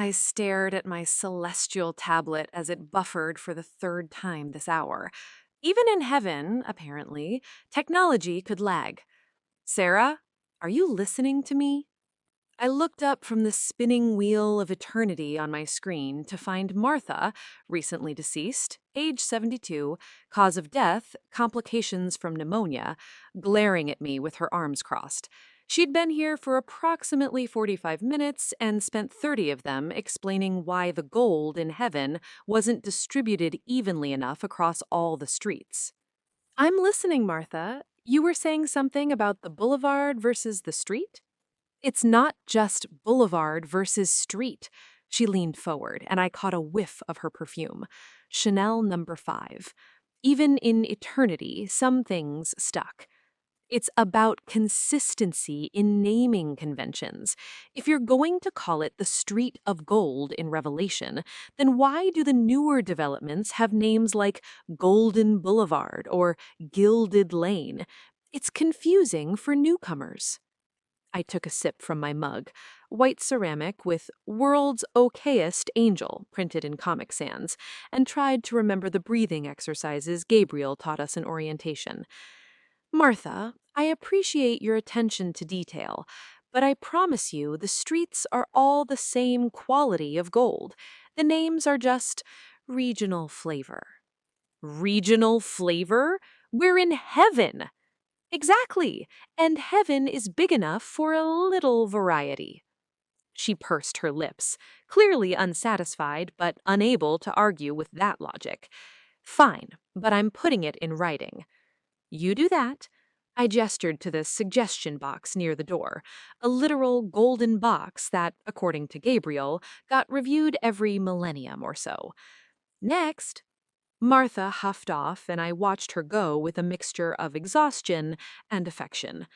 I stared at my celestial tablet as it buffered for the third time this hour. Even in heaven, apparently, technology could lag. Sarah, are you listening to me? I looked up from the spinning wheel of eternity on my screen to find Martha, recently deceased, age 72, cause of death, complications from pneumonia, glaring at me with her arms crossed. She'd been here for approximately 45 minutes and spent 30 of them explaining why the gold in heaven wasn't distributed evenly enough across all the streets. I'm listening, Martha. You were saying something about the boulevard versus the street? It's not just boulevard versus street. She leaned forward, and I caught a whiff of her perfume. Chanel number 5. Even in eternity, some things stuck. It's about consistency in naming conventions. If you're going to call it the Street of Gold in Revelation, then why do the newer developments have names like Golden Boulevard or Gilded Lane? It's confusing for newcomers. I took a sip from my mug, white ceramic with World's Okayest Angel printed in Comic Sans, and tried to remember the breathing exercises Gabriel taught us in orientation. Martha, I appreciate your attention to detail, but I promise you the streets are all the same quality of gold. The names are just regional flavor. Regional flavor? We're in heaven! Exactly, and heaven is big enough for a little variety. She pursed her lips, clearly unsatisfied but unable to argue with that logic. Fine, but I'm putting it in writing. You do that. I gestured to the suggestion box near the door, a literal golden box that, according to Gabriel, got reviewed every millennium or so. Next, Martha huffed off, and I watched her go with a mixture of exhaustion and affection.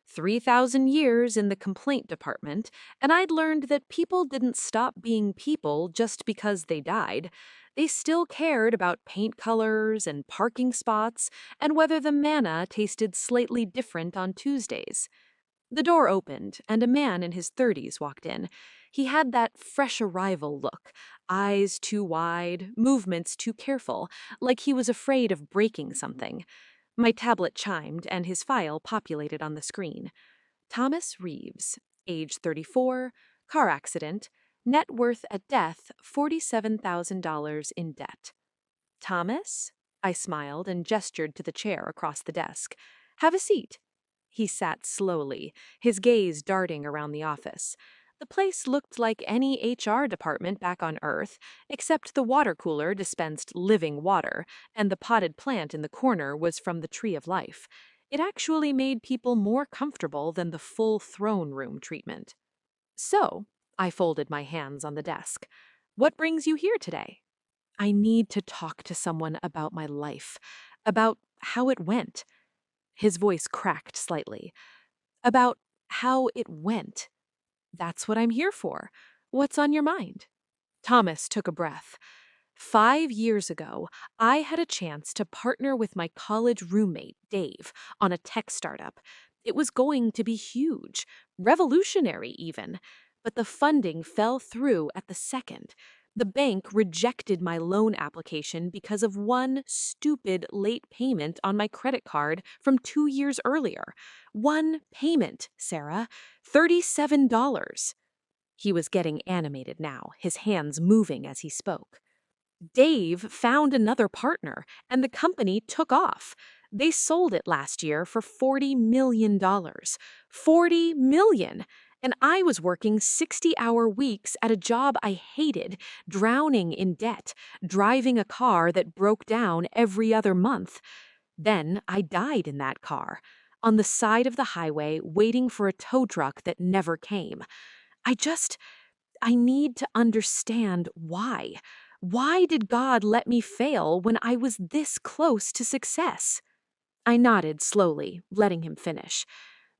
3,000 years in the complaint department, and I'd learned that people didn't stop being people just because they died. They still cared about paint colors and parking spots and whether the manna tasted slightly different on Tuesdays. The door opened, and a man in his 30s walked in. He had that fresh arrival look, eyes too wide, movements too careful, like he was afraid of breaking something. My tablet chimed, and his file populated on the screen. Thomas Reeves, age 34, car accident, net worth at death $47,000 in debt. Thomas? I smiled and gestured to the chair across the desk. Have a seat. He sat slowly, his gaze darting around the office. The place looked like any HR department back on Earth, except the water cooler dispensed living water, and the potted plant in the corner was from the Tree of Life. It actually made people more comfortable than the full throne room treatment. So, I folded my hands on the desk. What brings you here today? I need to talk to someone about my life, about how it went. His voice cracked slightly. About how it went. That's what I'm here for. What's on your mind? Thomas took a breath. 5 years ago, I had a chance to partner with my college roommate, Dave, on a tech startup. It was going to be huge, revolutionary even, but the funding fell through at the second. The bank rejected my loan application because of one stupid late payment on my credit card from 2 years earlier. One payment, Sarah. $37. He was getting animated now, his hands moving as he spoke. Dave found another partner, and the company took off. They sold it last year for $40 million. $40 million! And I was working 60-hour weeks at a job I hated, drowning in debt, driving a car that broke down every other month. Then I died in that car, on the side of the highway, waiting for a tow truck that never came. I need to understand why. Why did God let me fail when I was this close to success? I nodded slowly, letting him finish.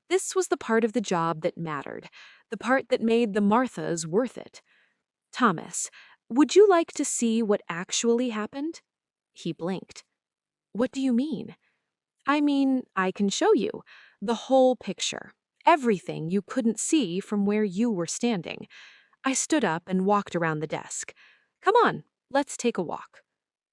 This was the part of the job that mattered, the part that made the Marthas worth it. Thomas, would you like to see what actually happened? He blinked. What do you mean? I mean, I can show you. The whole picture. Everything you couldn't see from where you were standing. I stood up and walked around the desk. Come on, let's take a walk.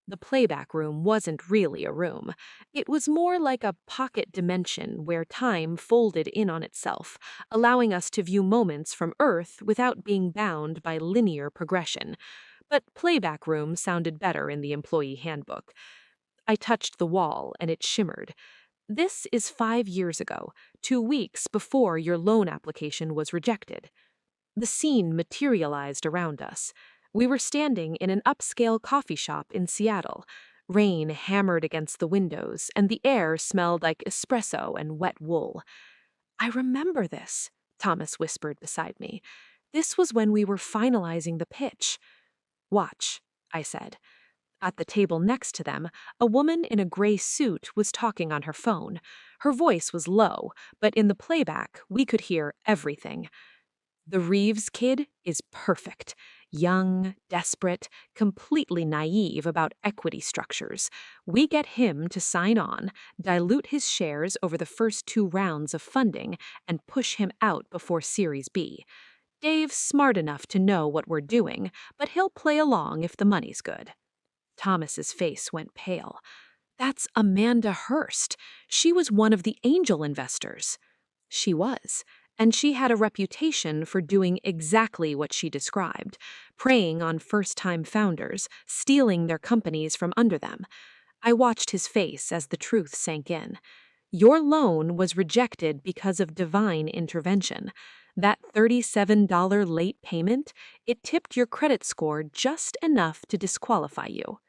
The playback room wasn't really a room. It was more like a pocket dimension where time folded in on itself, allowing us to view moments from Earth without being bound by linear progression. But playback room sounded better in the employee handbook. I touched the wall and it shimmered. This is 5 years ago, 2 weeks before your loan application was rejected. The scene materialized around us. We were standing in an upscale coffee shop in Seattle. Rain hammered against the windows, and the air smelled like espresso and wet wool. I remember this, Thomas whispered beside me. This was when we were finalizing the pitch. Watch, I said. At the table next to them, a woman in a gray suit was talking on her phone. Her voice was low, but in the playback, we could hear everything. The Reeves kid is perfect. Young, desperate, completely naive about equity structures. We get him to sign on, dilute his shares over the first 2 rounds of funding, and push him out before Series B. Dave's smart enough to know what we're doing, but he'll play along if the money's good. Thomas's face went pale. That's Amanda Hurst. She was one of the angel investors. She was, and she had a reputation for doing exactly what she described, preying on first-time founders, stealing their companies from under them. I watched his face as the truth sank in. Your loan was rejected because of divine intervention. That $37 late payment, it tipped your credit score just enough to disqualify you.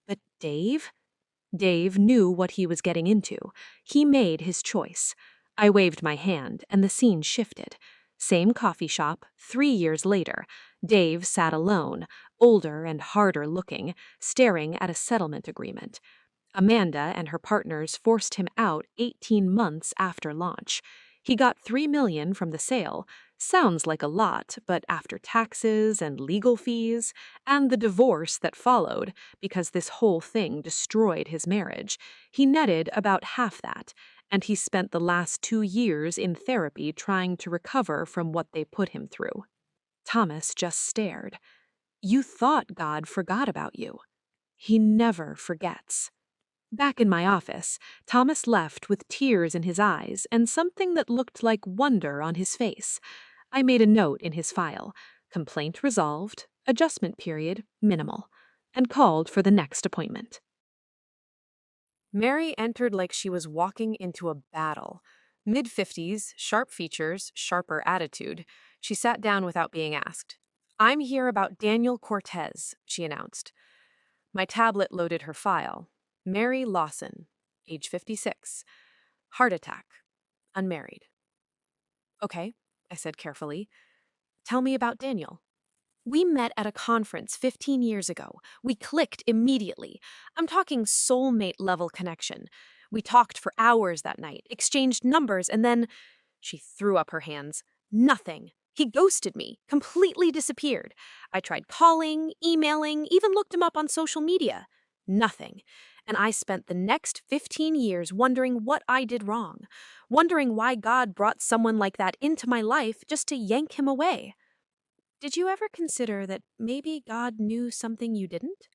But Dave? Dave knew what he was getting into. He made his choice. I waved my hand, and the scene shifted. Same coffee shop, 3 years later. Dave sat alone, older and harder looking, staring at a settlement agreement. Amanda and her partners forced him out 18 months after launch. He got $3 million from the sale. Sounds like a lot, but after taxes and legal fees, and the divorce that followed, because this whole thing destroyed his marriage, he netted about half that, and he spent the last 2 years in therapy trying to recover from what they put him through. Thomas just stared. You thought God forgot about you. He never forgets. Back in my office, Thomas left with tears in his eyes and something that looked like wonder on his face. I made a note in his file, complaint resolved, adjustment period minimal, and called for the next appointment. Mary entered like she was walking into a battle. Mid-50s, sharp features, sharper attitude. She sat down without being asked. I'm here about Daniel Cortez, she announced. My tablet loaded her file. Mary Lawson, age 56. Heart attack. Unmarried. Okay, I said carefully. Tell me about Daniel. We met at a conference 15 years ago. We clicked immediately. I'm talking soulmate level connection. We talked for hours that night, exchanged numbers, and then she threw up her hands. Nothing. He ghosted me, completely disappeared. I tried calling, emailing, even looked him up on social media. Nothing. And I spent the next 15 years wondering what I did wrong, wondering why God brought someone like that into my life just to yank him away. Did you ever consider that maybe God knew something you didn't?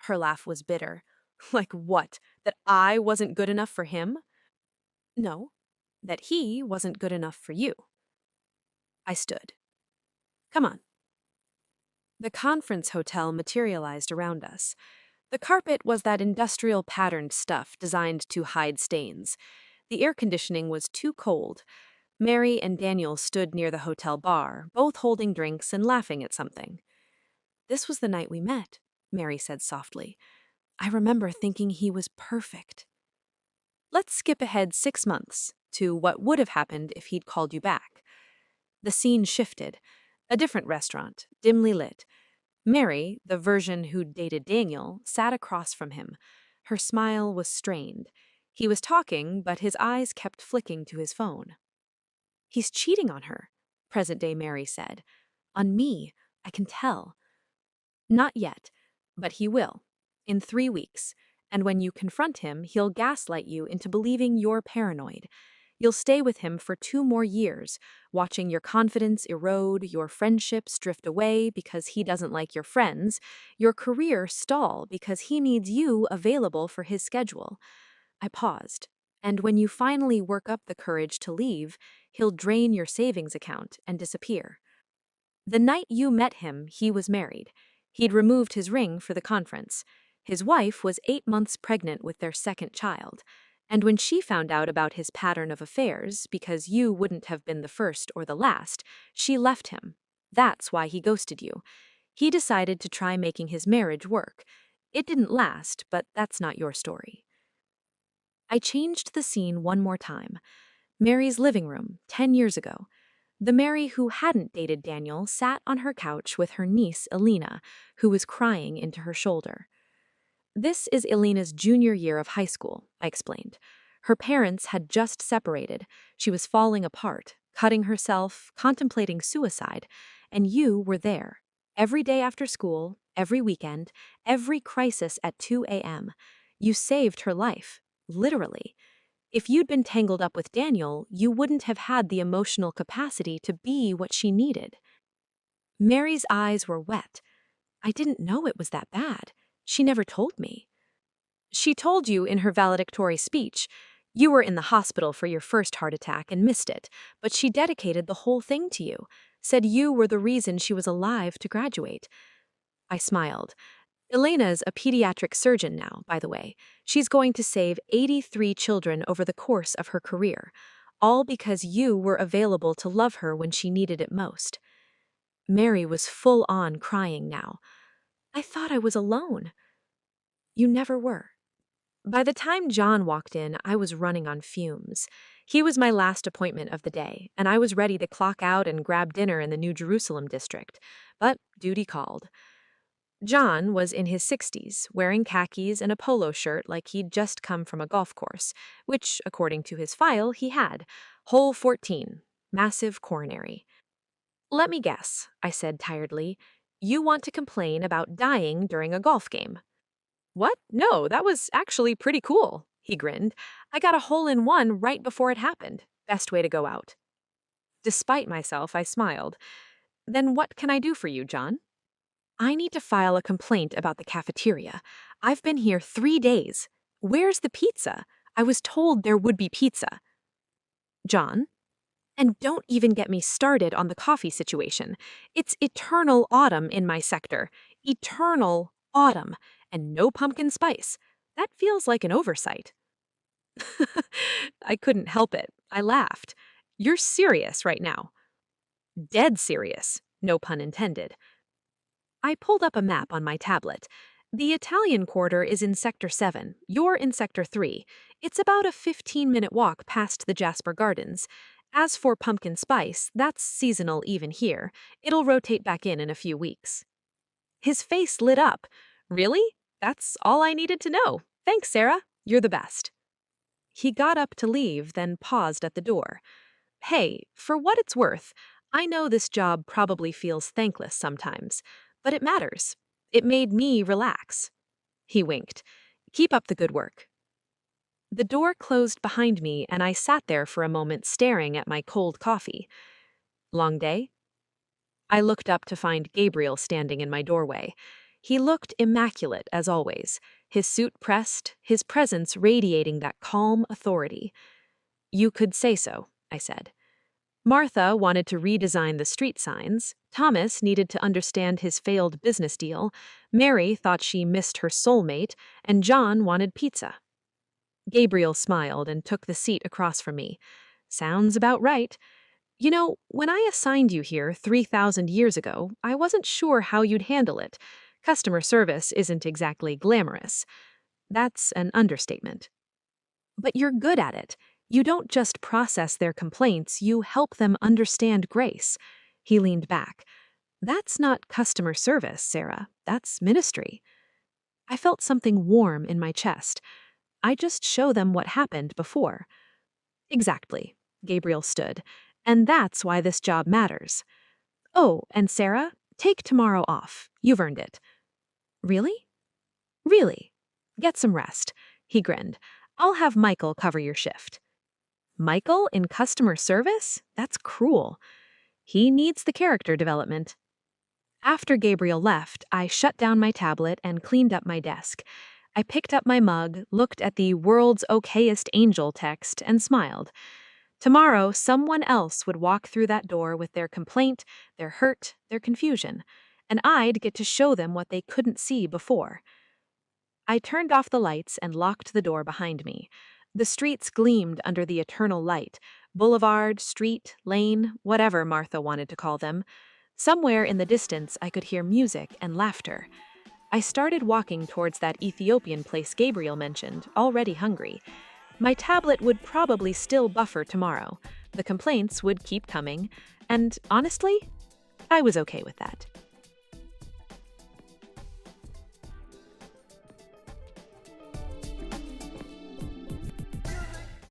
Her laugh was bitter. Like what? That I wasn't good enough for him? No, that he wasn't good enough for you. I stood. Come on. The conference hotel materialized around us. The carpet was that industrial patterned stuff designed to hide stains. The air conditioning was too cold. Mary and Daniel stood near the hotel bar, both holding drinks and laughing at something. This was the night we met, Mary said softly. I remember thinking he was perfect. Let's skip ahead 6 months to what would have happened if he'd called you back. The scene shifted. A different restaurant, dimly lit. Mary, the version who'd dated Daniel, sat across from him. Her smile was strained. He was talking, but his eyes kept flicking to his phone. He's cheating on her, present-day Mary said. On me, I can tell. Not yet, but he will. In 3 weeks. And when you confront him, he'll gaslight you into believing you're paranoid. You'll stay with him for 2 more years, watching your confidence erode, your friendships drift away because he doesn't like your friends, your career stall because he needs you available for his schedule. I paused. And when you finally work up the courage to leave, he'll drain your savings account and disappear. The night you met him, he was married. He'd removed his ring for the conference. His wife was 8 months pregnant with their second child. And when she found out about his pattern of affairs, because you wouldn't have been the first or the last, she left him. That's why he ghosted you. He decided to try making his marriage work. It didn't last, but that's not your story. I changed the scene one more time. Mary's living room, 10 years ago. The Mary who hadn't dated Daniel sat on her couch with her niece, Elena, who was crying into her shoulder. This is Elena's junior year of high school, I explained. Her parents had just separated. She was falling apart, cutting herself, contemplating suicide, and you were there. Every day after school, every weekend, every crisis at 2 a.m. You saved her life, literally. If you'd been tangled up with Daniel, you wouldn't have had the emotional capacity to be what she needed. Mary's eyes were wet. I didn't know it was that bad. She never told me. She told you in her valedictory speech. You were in the hospital for your first heart attack and missed it, but she dedicated the whole thing to you, said you were the reason she was alive to graduate. I smiled. Elena's a pediatric surgeon now, by the way. She's going to save 83 children over the course of her career, all because you were available to love her when she needed it most. Mary was full on crying now. I thought I was alone. You never were. By the time John walked in, I was running on fumes. He was my last appointment of the day, and I was ready to clock out and grab dinner in the New Jerusalem district. But duty called. John was in his 60s, wearing khakis and a polo shirt like he'd just come from a golf course, which, according to his file, he had. Hole 14, massive coronary. Let me guess, I said tiredly. You want to complain about dying during a golf game. What? No, that was actually pretty cool, he grinned. I got a hole-in-one right before it happened. Best way to go out. Despite myself, I smiled. Then what can I do for you, John? I need to file a complaint about the cafeteria. I've been here 3 days. Where's the pizza? I was told there would be pizza. John? And don't even get me started on the coffee situation. It's eternal autumn in my sector. Eternal autumn. And no pumpkin spice. That feels like an oversight. I couldn't help it. I laughed. You're serious right now. Dead serious. No pun intended. I pulled up a map on my tablet. The Italian Quarter is in Sector 7. You're in Sector 3. It's about a 15-minute walk past the Jasper Gardens. As for pumpkin spice, that's seasonal even here. It'll rotate back in a few weeks. His face lit up. Really? That's all I needed to know. Thanks, Sarah. You're the best. He got up to leave, then paused at the door. Hey, for what it's worth, I know this job probably feels thankless sometimes, but it matters. It made me relax. He winked. Keep up the good work. The door closed behind me, and I sat there for a moment staring at my cold coffee. Long day? I looked up to find Gabriel standing in my doorway. He looked immaculate, as always, his suit pressed, his presence radiating that calm authority. You could say so, I said. Martha wanted to redesign the street signs, Thomas needed to understand his failed business deal, Mary thought she missed her soulmate, and John wanted pizza. Gabriel smiled and took the seat across from me. Sounds about right. You know, when I assigned you here 3,000 years ago, I wasn't sure how you'd handle it. Customer service isn't exactly glamorous. That's an understatement. But you're good at it. You don't just process their complaints, you help them understand grace. He leaned back. That's not customer service, Sarah. That's ministry. I felt something warm in my chest. I just show them what happened before. Exactly. Gabriel stood. And that's why this job matters. Oh, and Sarah, take tomorrow off. You've earned it. Really? Really. Get some rest. He grinned. I'll have Michael cover your shift. Michael in customer service? That's cruel. He needs the character development. After Gabriel left, I shut down my tablet and cleaned up my desk. I picked up my mug, looked at the world's okayest angel text, and smiled. Tomorrow, someone else would walk through that door with their complaint, their hurt, their confusion, and I'd get to show them what they couldn't see before. I turned off the lights and locked the door behind me. The streets gleamed under the eternal light. Boulevard, street, lane, whatever Martha wanted to call them. Somewhere in the distance, I could hear music and laughter. I started walking towards that Ethiopian place Gabriel mentioned, already hungry. My tablet would probably still buffer tomorrow. The complaints would keep coming, and honestly, I was okay with that.